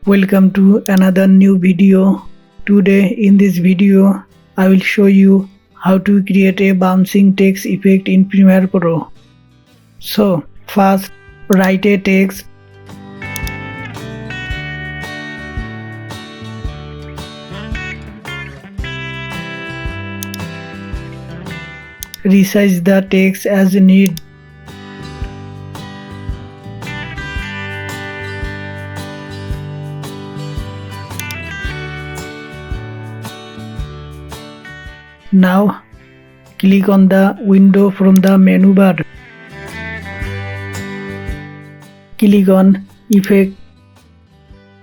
Welcome to another new video. Today in this video I will show you how to create a bouncing text effect in Premiere Pro. So first write a text. Resize the text as need. Now click on the window from the menu bar. Click on Effect.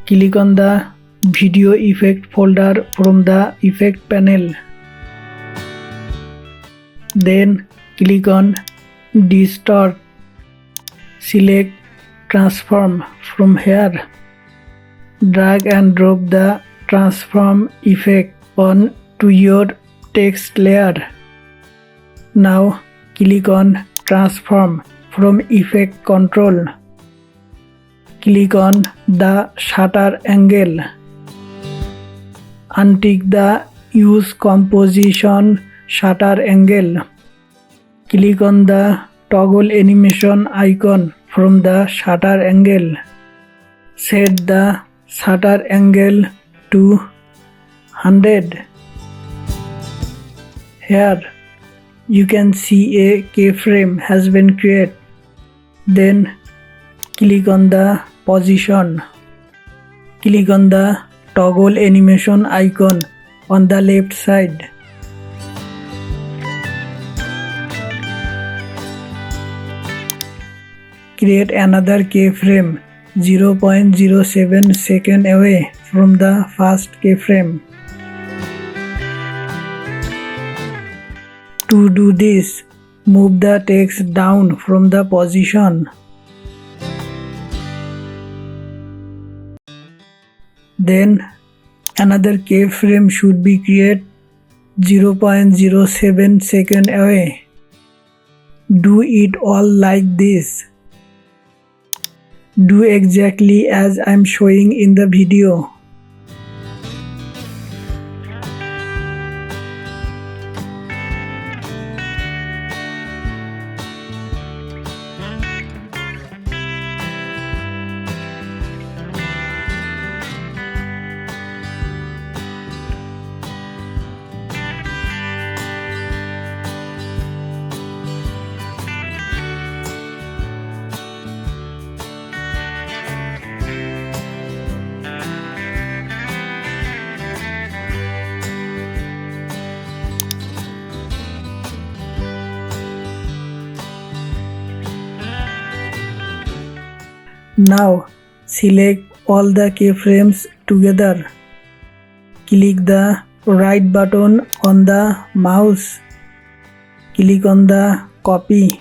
Click on the Video Effect folder from the Effect panel. Then click on Distort. Select Transform from here. Drag and drop the transform effect on to your text layer. Now click on Transform from Effect Control. Click on the shutter angle. Untick the Use Composition Shutter Angle. Click on the toggle animation icon from the shutter angle. Set the shutter angle to 100. Here you can see a keyframe has been created. Then click on the position. Click on the toggle animation icon on the left side. Create another keyframe 0.07 second away from the first keyframe. To do this, move the text down from the position. Then another keyframe should be created 0.07 second away. Do it all like this. Do exactly as I'm showing in the video. Now select all the keyframes together. Click the right button on the mouse. Click on the copy.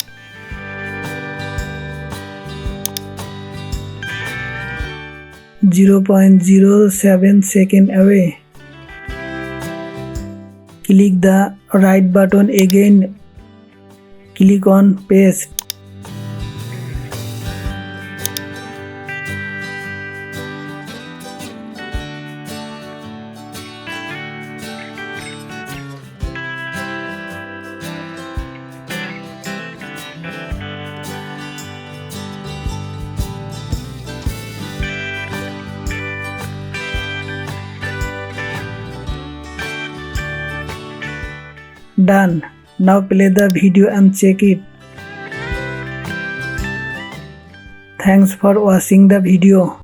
.07 second away. Click the right button again. Click on paste. Done. Now play the video and check it. Thanks for watching the video.